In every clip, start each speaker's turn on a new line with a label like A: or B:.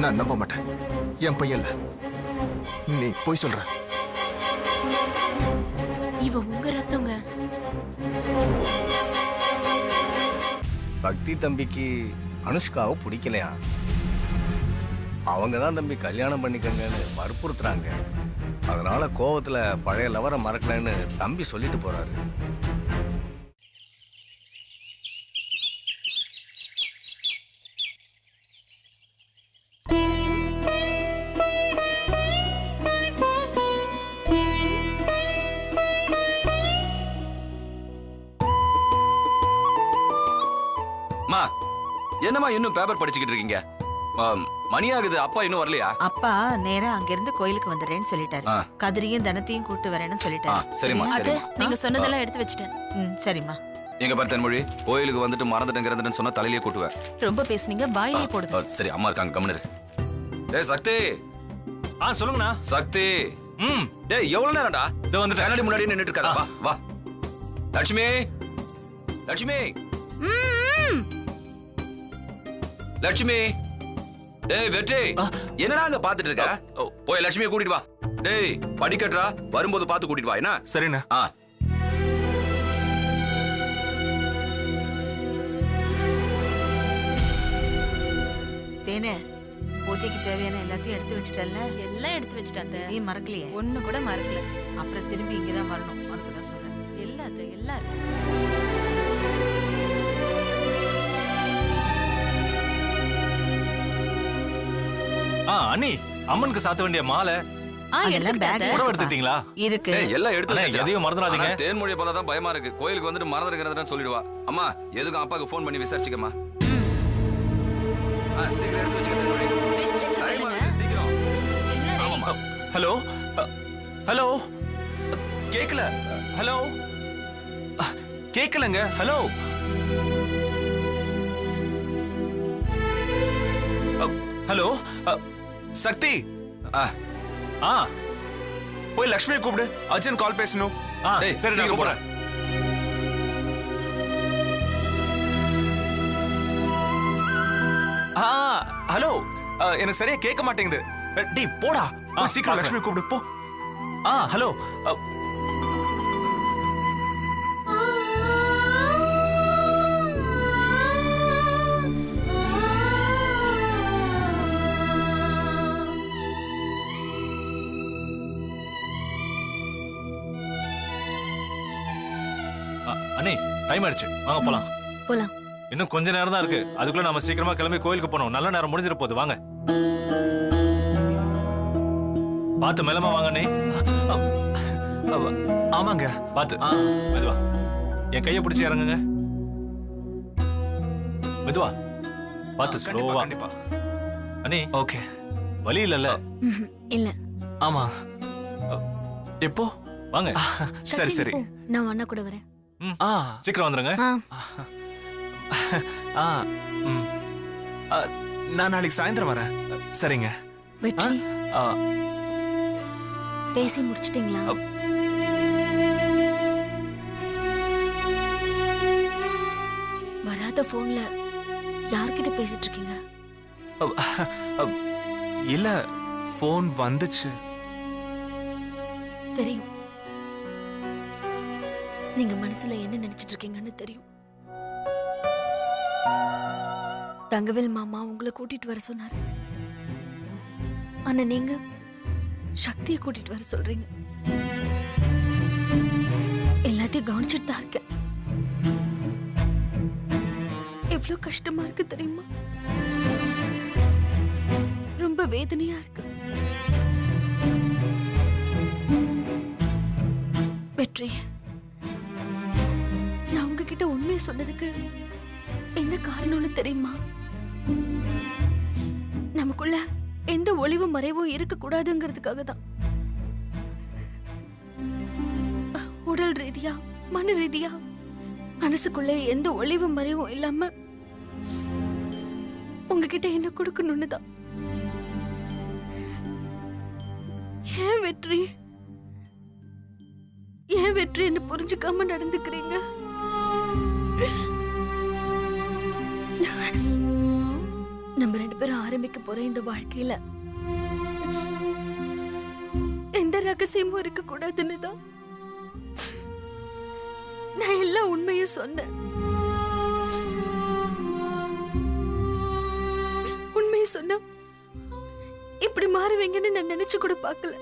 A: நான் நம்ப மாட்டேன். என் பையன் இல்ல. நீ போய் சொல்ற.
B: இவ உங்க ரத்தங்க.
C: பக்தி தம்பிக்கு அனுஷ்காவை பிடிக்கலையா? அவங்க தான் தம்பி கல்யாணம் பண்ணிக்கங்கன்னு வற்புறுத்துறாங்க. அதனால கோவத்துல பழைய லவரை மறக்கலன்னு தம்பி சொல்லிட்டு போறாரு.
D: என்னமா இன்னும் பேப்பர் படிச்சுக்கிட்டு இருக்கீங்க? மணியாகுது, அப்பா இன்னும் வரலையா?
E: அப்பா நேரா அங்க இருந்து கோயிலுக்கு வந்துடுறேன்னு சொல்லிட்டாரு. கதிரியும் தனத்தையும் கூட்டு வரேன்னு சொல்லிட்டாரு.
D: சரிம்மா.
B: நீங்க சொன்னதெல்லாம் எடுத்து வச்சிட்டேன்.
E: சரிம்மா.
D: எங்க பாரு தென்மொழி, கோயிலுக்கு வந்துட்டு மறந்துட்டேங்கிறதுன்னு சொன்னா தலையிலேயே கூட்டுவேன்.
B: ரொம்ப பேசுனீங்க, வாயிலே போடுங்க.
D: சரி, அம்மா இருக்காங்க, கம்முனு. டேய் சக்தி.
F: சொல்லுங்கண்ணா.
D: சக்தி. டேய் எவ்வளவு நேரம்டா?
F: இதோ வந்துட்டேன்.
D: கண்ணாடி முன்னாடி நின்னுட்டு இருக்காத. வா வா. லட்சுமி, லட்சுமி, லட்சுமி. டேய் வெற்றி, என்னடா அங்க பாத்துட்டு இருக்க? போய் லட்சுமியை கூட்டிட்டு வா. டேய் படிக்கட்டா, வரும்போது பார்த்து கூட்டிட்டு வா. என்ன?
F: சரிண்ணா.
E: தேனே, பூஜைக்கு தேவையான எல்லாத்தையும் எடுத்து வச்சிட்டல்ல?
B: எல்லாம் எடுத்து வச்சிட்டேன்.
E: நீ மறக்கலையே?
B: ஒண்ணு கூட மறக்கல.
E: அப்புறம் திரும்பி இங்கதான் வரணும். அதுக்கு தான் சொல்றேன்.
B: எல்லாம் இருக்கு.
F: அண்ணி, அம்மனுக்கு சாத்த வேண்டிய மாலை எடுத்துட்டீங்களா?
E: இருக்கு.
D: எல்லாம் எடுத்து வச்சு
F: எதையும் மறந்துடாதீங்க.
D: தேன்மொழியை பார்த்தா தான் பயமா இருக்கு. கோயிலுக்கு வந்துட்டு மறந்துருக்கிறதுன்னு சொல்லிடுவா. அம்மா எதுக்கும் அப்பாவுக்கு ஃபோன் பண்ணி விசாரிச்சுக்கம்மா. சீக்கிரம் எடுத்து வச்சுக்க தேன்மொழி. சீக்கிரம்.
F: ஹலோ ஹலோ, கேக்கல. ஹலோ கேக்கலங்க. ஹலோ ஹலோ சக்தி. போய் லக்ஷ்மியை கூப்பிடு. அர்ஜுன் கால் பேசணும். சரி, நான் கூப்பிடுறேன். ஹலோ, எனக்கு சரியா கேட்க மாட்டேங்குது. டேய் போடா, சீக்கிரம் லக்ஷ்மி கூப்பிடு போ. ஹலோ. அண்ணே, டைம் ஆயிடுச்சு, வாங்க போலாம்.
B: போலாம்.
F: இன்னும் கொஞ்ச நேரம் தான் இருக்கு. அதுக்குள்ள நாம சீக்கிரமா கிளம்பி கோயிலுக்கு போனோம். நல்ல நேரம் முடிஞ்சிட போகுது. வாங்க, பாத்து மெல்லமா வாங்க அண்ணே. ஆமாங்க, பாத்து. மெதுவா, என் கையை பிடிச்சி இறங்குங்க. மெதுவா, பாத்து, ஸ்லோவா. அண்ணே, ஓகே. வலி இல்லல்ல?
B: இல்ல.
F: ஆமா. எப்போ? வாங்க. சரி சரி,
B: நான் அண்ணா கூட வரேன்.
F: சீக்கிரம் வந்துருங்க. நான் நாளைக்கு சாயந்தரம் வரேன். சரிங்க.
B: வெற்றி, பேசி முடிச்சிட்டீங்களா? வராத போன்ல யார்கிட்ட பேசிட்டு இருக்கீங்க?
F: இல்ல, போன் வந்துச்சு.
B: தெரியும், நீங்க மனசுல என்ன நினைச்சிட்டு இருக்கீங்கன்னு தெரியும். தங்கவேல் மாமா உங்களை கூட்டிட்டு வர சொன்னாரு. ஆனா நீங்க சக்தியை கூட்டிட்டு வர சொல்றீங்க. எல்லாத்தையும் கவனிச்சுட்டு தான் இருக்கேன். எவ்வளவு கஷ்டமா இருக்கு தெரியுமா? ரொம்ப வேதனையா இருக்கு. வெற்றி, நான் உங்ககிட்ட உண்மையை சொன்னதுக்கு என்ன காரணம்னு தெரியுமா? நமக்குள்ள எந்த ஒளிவு மறைவும் இருக்க கூடாதுங்கிறதுக்காக தான். உடல் ரீதியா, மன ரீதியா, மனசுக்குள்ள எந்த ஒளிவு மறைவும் இல்லாம உங்ககிட்ட என்ன கொடுக்கணும்னு தான். ஏன் வெற்றி, ஏன் ஏன் வெற்றி என்ன புரிஞ்சுக்காம நடந்துக்கிறீங்க? நம்ம 2 பேரும் ஆரம்பிக்க போற இந்த வாழ்க்கையில எந்த ரகசியமும் இருக்க கூடாதுன்னு தான் நான் எல்லா உண்மையும் சொன்னேன். உண்மையை சொன்னா இப்படி மாறுவீங்கன்னு நான் நினைச்சு கூட பார்க்கல.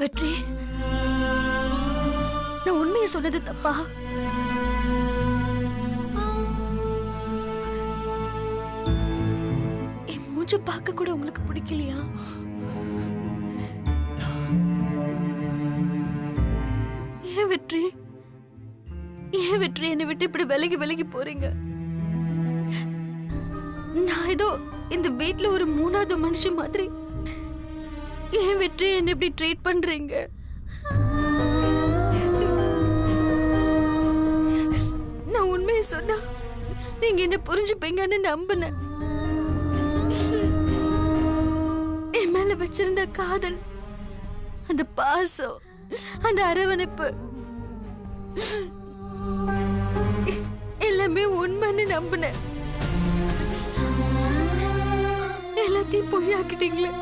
B: வெற்றி, நான் உண்மையை சொன்னது தப்பா? என் மூஞ்ச பார்க்க கூட உங்களுக்கு பிடிக்கலையா? ஏன் வெற்றி, ஏன் வெற்றி என்னை விட்டு இப்படி விலகி விலகி போறீங்க? நான் ஏதோ இந்த வீட்ல ஒரு 3வது மனுஷன் மாதிரி. ஏன் வெற்றி என்ன இப்படி ட்ரீட் பண்றீங்க? நான் உண்மையை சொன்னா நீங்க என்ன புரிஞ்சுப்பீங்கன்னு நம்பினேன். என் மேல வச்சிருந்த காதல், அந்த பாசம், அந்த அரவணைப்பு எல்லாமே உண்மைன்னு நம்பினேன். எல்லாத்தையும் பொய்யாக்கிட்டீங்களே.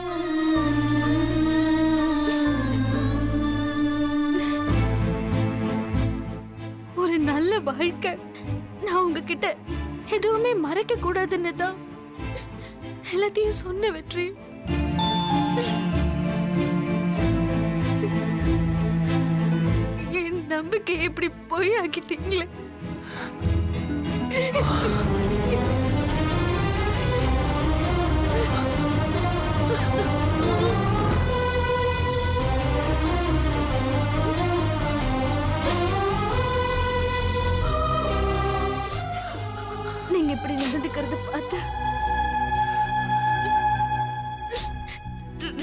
B: ஒரு நல்ல வாழ்க்கை நான் உங்ககிட்ட எதுவுமே மறைக்க கூடாதுன்னு தான் எல்லாத்தையும் சொன்ன வெற்றி. என் நம்பிக்கை எப்படி பொய்யாக்கிட்டீங்களே. நீங்க இப்படி நடந்துக்கிறது பார்த்து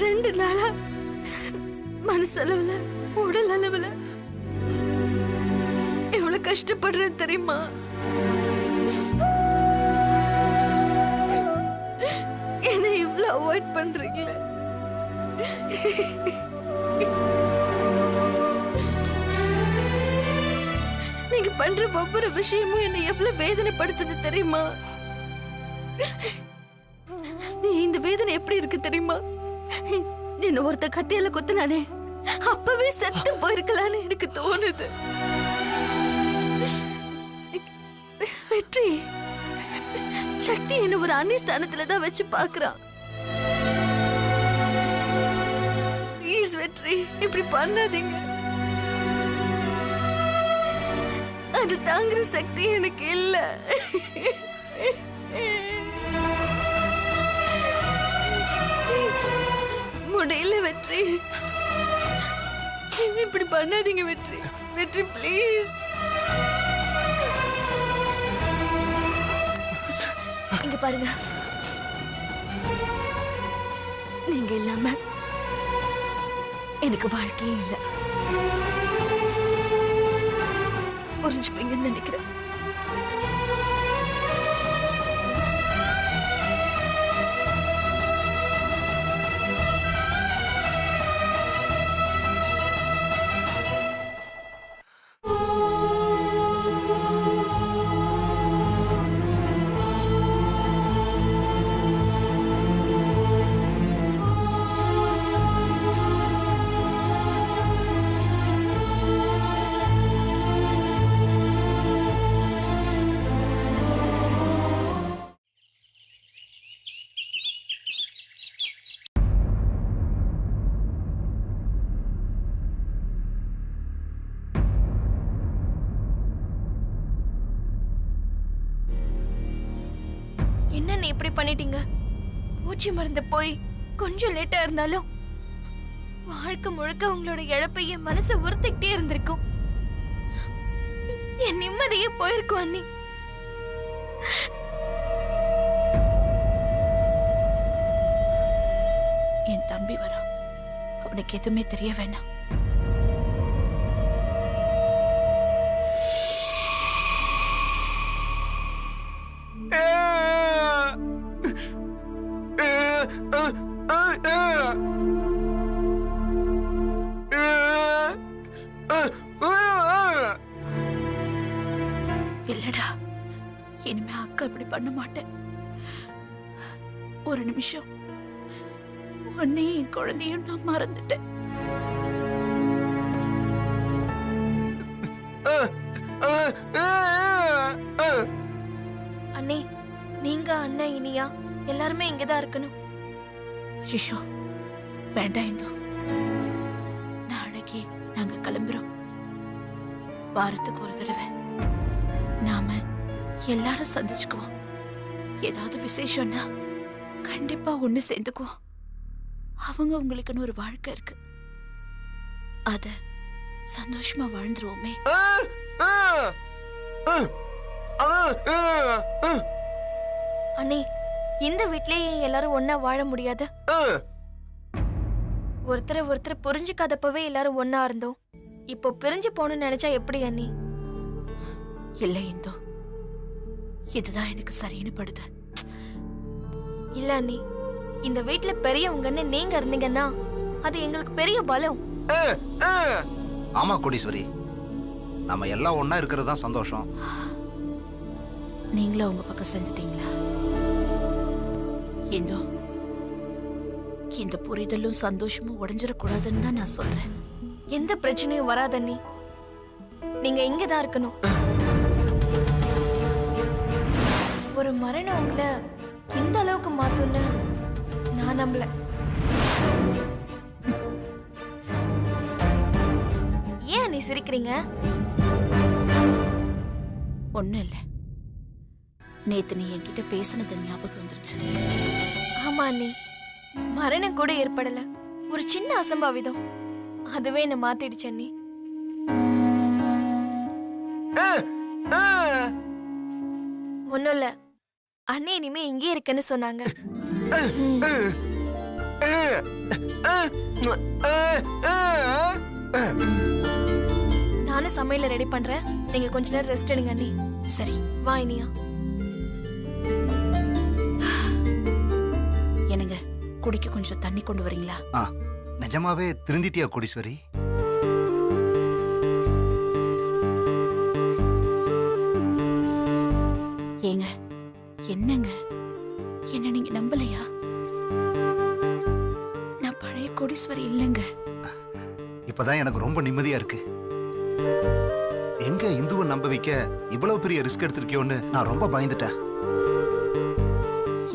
B: 2 நாளா மனசளவுல உடல் அளவுல எவ்வளவு கஷ்டப்படுறேன் தெரியுமா? என்ன இவ்வளவு அவாய்ட் பண்றீங்களே. நீங்க பண்ற ஒவ்வொரு விஷயமும் என்ன எவ்வளவு வேதனைப்படுத்துது தெரியுமா? இந்த வேதனை எப்படி இருக்கு தெரியுமா? என்ன ஒருத்த கத்தியால குத்துனானே, அப்பவே செத்து போயிருக்கலான்னு எனக்கு தோணுது. வெற்றி, சக்தி என்ன ஒரு அந்நிஸ்தானத்துலதான் வச்சு பாக்குறான். ப்ளீஸ் வெற்றி, இப்படி பண்ணாதீங்க. அது தாங்குற சக்தி எனக்கு இல்ல. முடியல வெற்றி, இப்படி பண்ணாதீங்க வெற்றி. வெற்றி ப்ளீஸ். இங்க பாருங்க, நீங்க இல்லாம எனக்கு வாழ்க்கையே இல்ல. புரிஞ்சுப்பீங்கன்னு நினைக்கிறேன்.
G: என்ன இப்படி பண்ணிட்டீங்க? பூச்சி மருந்து போய் கொஞ்சம் லேட்டா இருந்தாலும் வாழ்க்கை முழுக்க உங்களோட இழப்பை என் மனசை உறுத்திக்கிட்டே இருந்திருக்கும். என் நிம்மதியே போயிருக்கும் அண்ணி.
E: என் தம்பி வரா, அவனுக்கு எதுவுமே தெரிய வேண்டாம். மறுக்க அப்படி பண்ண மாட்டேன். ஒரு நிமிஷம் உன்னையும் என் குழந்தையும் நான் மறந்துட்டேன்.
G: அண்ணே, நீங்க அண்ணன் இனியா எல்லாருமே இங்கதான் இருக்கணும்.
E: சிஷோ, வேண்டாம் இந்து. நாளைக்கு நாங்க கிளம்புறோம். வாரத்துக்கு ஒரு தடவை நாம எல்லாரும் சந்திச்சுக்குவோம். ஏதாவது விசேஷம்னா கண்டிப்பா ஒண்ணு சேர்ந்துக்குவோம். அவங்க உங்களுக்குன்னு ஒரு வாழ்க்கை இருக்கு, அத சந்தோஷமா வாழ்ந்துருவோமே.
G: அண்ணே, இந்த வீட்லயே எல்லாரும் ஒன்னா வாழ முடியாது. ஒருத்தர் புரிஞ்சுக்காதப்பவே எல்லாரும் ஒன்னா இருந்தோம். இப்போ பிரிஞ்சு போகணும்னு நினைச்சா எப்படி அண்ணி?
E: இல்ல இந்து, இதுதான் எனக்கு சரின்னு படுது.
G: இல்ல அண்ணி, இந்த வீட்ல பெரியவங்கன்னு நீங்க இருந்தீங்கன்னா அது எங்களுக்கு பெரிய பலம்.
H: ஆமா கோடீஸ்வரி, நம்ம எல்லாம் ஒன்னா இருக்கிறது தான் சந்தோஷம்.
E: நீங்களும் உங்க பக்கம் சேர்ந்துட்டீங்களா? இந்து, இந்த புரிதலும் சந்தோஷமும் உடைஞ்சிடக்கூடாதுன்னு தான் நான் சொல்றேன்.
G: எந்த பிரச்சனையும் வராது அண்ணி. நீங்க இங்கதான் இருக்கணும். ஒரு மரணம் உங்களை இந்த அளவுக்கு மாத்தும்னு நான் நம்பல. ஏன் நீ சிரிக்கிறீங்க?
E: ஒண்ணும் இல்ல, நேத்து நீ என்கிட்ட பேசினது ஞாபகம் வந்துருச்சு.
G: ஆமா அண்ணி, மரணம் கூட ஏற்படல, ஒரு சின்ன அசம்பாவிதம், அதுவே என்ன மாத்திடுச்சு அண்ணி. ஒண்ணும் இல்ல அண்ணி, இனிமே இங்கே இருக்கேன்னு சொன்னாங்க. நானும் சமையல ரெடி பண்றேன், நீங்க கொஞ்ச நேரம் ரெஸ்ட் எடுங்க அண்ணி.
E: சரி
G: வா இனியா.
E: என்னங்க, குடிக்க கொஞ்சம் தண்ணி கொண்டு வரீங்களா?
H: நிஜமாவே திருந்திட்டியா கோடீஸ்வரி?
E: ஏங்க, என்னங்க, என்ன நீங்க நம்பலையா? நான் பழைய கோடீஸ்வரி இல்லைங்க.
H: இப்பதான் எனக்கு ரொம்ப நிம்மதியா இருக்கு. எங்க இந்துவை நம்ப வைக்க இவ்வளவு பெரிய ரிஸ்க் எடுத்திருக்கியோன்னு நான் ரொம்ப பயந்துட்டேன்.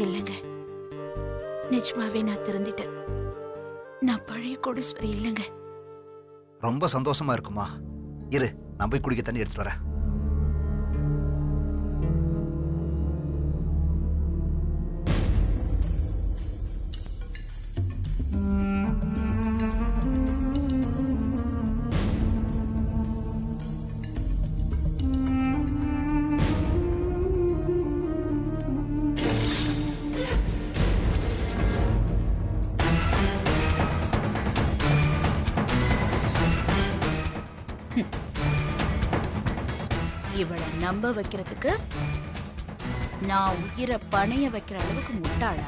E: இல்லைங்க, நிஜமாவே நான் திருந்திட்டேன். நான் பழைய கோடீஸ்வரி இல்லைங்க.
H: ரொம்ப சந்தோஷமா இருக்குமா? இரு, நான் போய் குடிக்க தண்ணி எடுத்துட்டு வரேன்.
E: இவளை நம்ப வைக்கிறதுக்கு நான் உயிரை பணைய வைக்கிற அளவுக்கு முட்டாளா?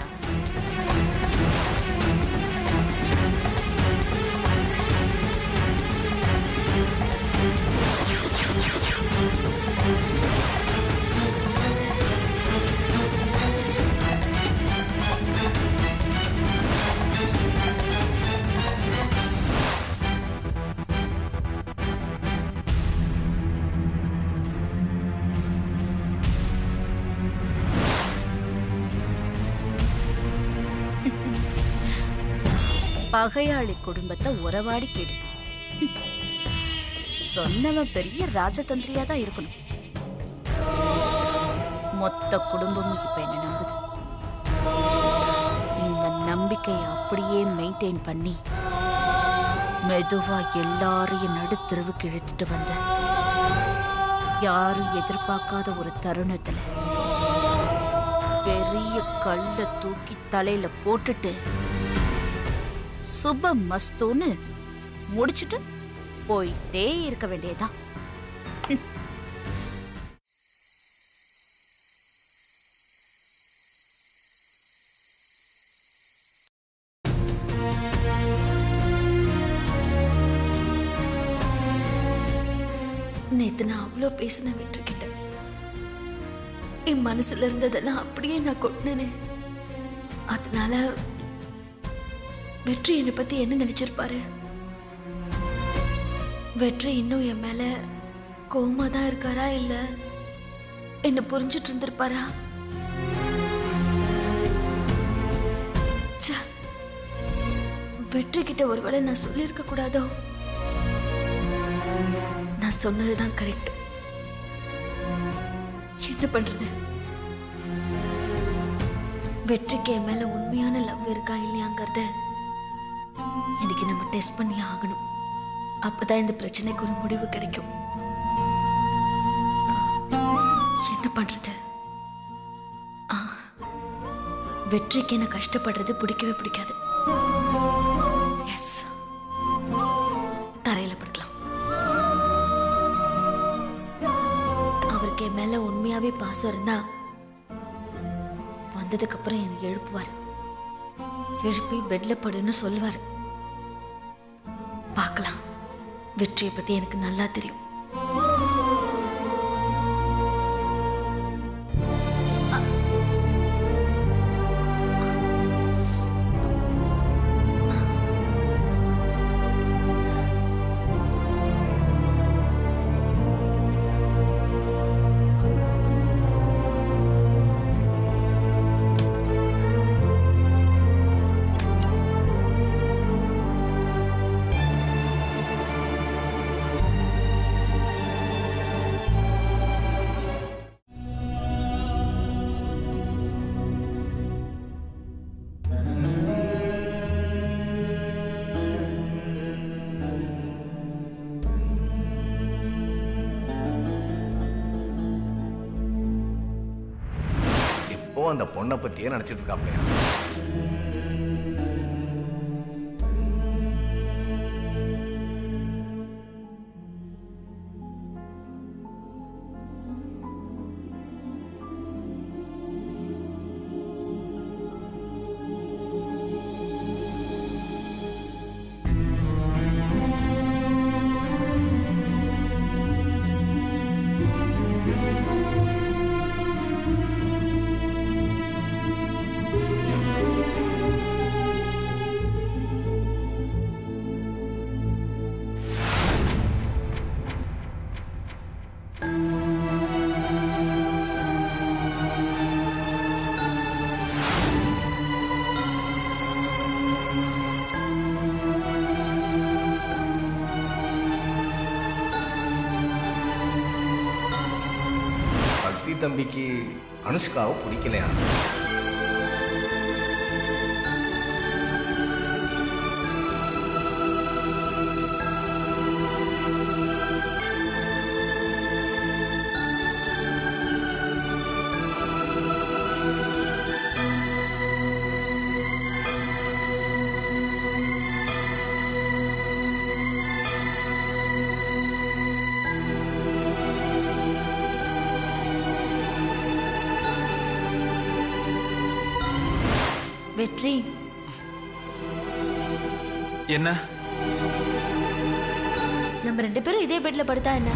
E: பகையாளி குடும்பத்தை உறவாடி கேடு. சொன்னவன் பெரிய ராஜதந்திரியா தான் இருக்கணும். மொத்த குடும்பமும் இப்ப என்ன நம்புது. இந்த நம்பிக்கையை அப்படியே மெயின்டைன் பண்ணி மெதுவா எல்லாரையும் நடுத்தெருவுக்கு இழுத்துட்டு வந்த யாரும் எதிர்பார்க்காத ஒரு தருணத்துல பெரிய கல்ல தூக்கி தலையில போட்டுட்டு சுப மஸ்தூன்னு முடிச்சுட்டு போயிட்டே இருக்க வேண்டியதான்.
B: நேத்து நான் அவ்வளோ பேசின விட்டுக்கிட்டேன். என் மனசுல இருந்ததெல்லாம் அப்படியே நான் கொட்டினேனே. அதனால வெற்றி என்னை பத்தி என்ன நினைச்சிருப்பாரு? வெற்றி இன்னும் என் மேல கோவமா தான் இருக்காரா, இல்ல என்ன புரிஞ்சிட்டு இருந்திருப்பாரா? ச்சே, வெற்றி கிட்ட ஒருவேளை நான் சொல்லியிருக்க கூடாதோ? நான் சொன்னதுதான் கரெக்ட். என்ன பண்றது? வெற்றிக்கு என் மேல உண்மையான லவ் இருக்கா இல்லையாங்கிறத இன்னைக்கு நம்ம டெஸ்ட் பண்ணி ஆகணும். அப்பதான் இந்த பிரச்சனைக்கு ஒரு முடிவு கிடைக்கும். என்ன பண்றது? வெற்றிக்கு என்ன கஷ்டப்படுறது பிடிக்கவே பிடிக்காது. எஸ், தரையில படுக்கலாம். அவருக்கு என் மேல உண்மையாவே பாசம் இருந்தா வந்ததுக்கு அப்புறம் என்னை எழுப்புவார். எழுப்பி பெட்ல படுன்னு சொல்லுவாரு. பார்க்கலாம். வெற்றியை பத்தி எனக்கு நல்லா தெரியும்.
C: அந்த பொண்ணை பத்தியே நினைச்சிட்டு இருக்காப்லையா? தம்பிக்கு அனுஷ்காவை பிடிக்கலையா?
B: வெற்றி,
F: என்ன
B: நம்ம 2 பேரும் இதே பெட்ல படுத்தா என்ன?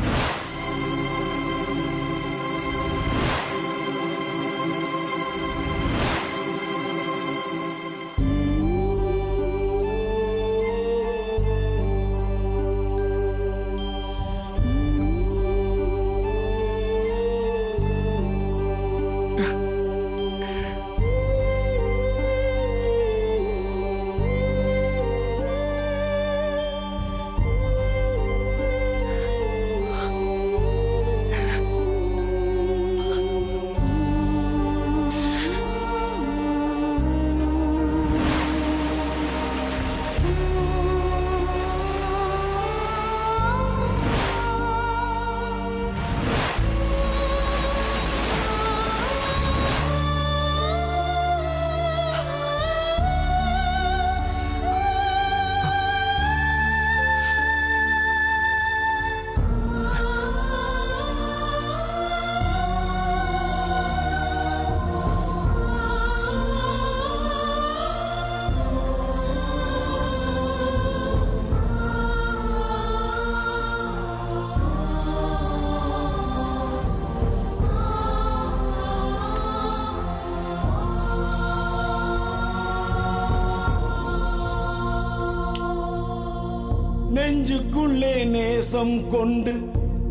I: நெஞ்சுக்குள்ளே நேசம் கொண்டு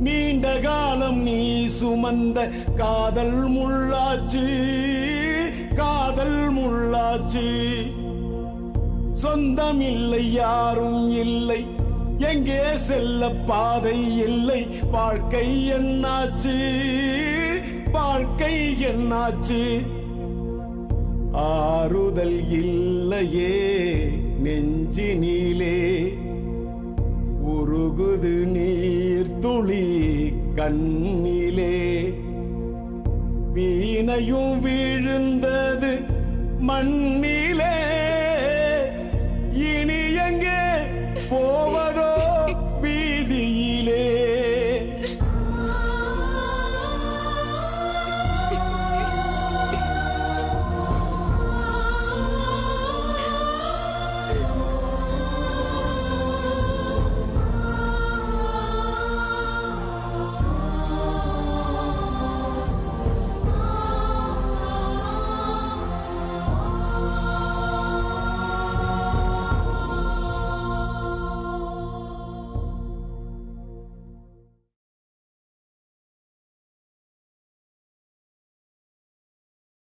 I: நீண்ட காலம் நீ சுமந்த காதல் முள்ளாச்சு, காதல் முள்ளாச்சு. சொந்தம் இல்லை, யாரும் இல்லை, எங்கே செல்ல பாதை இல்லை. வாழ்க்கை என்னாச்சு, வாழ்க்கை என்னாச்சு. ஆறுதல் இல்லையே நெஞ்சினிலே, உருகுது நீர் துளி கண்ணிலே. வீணையும் விழுந்தது மண்ணிலே.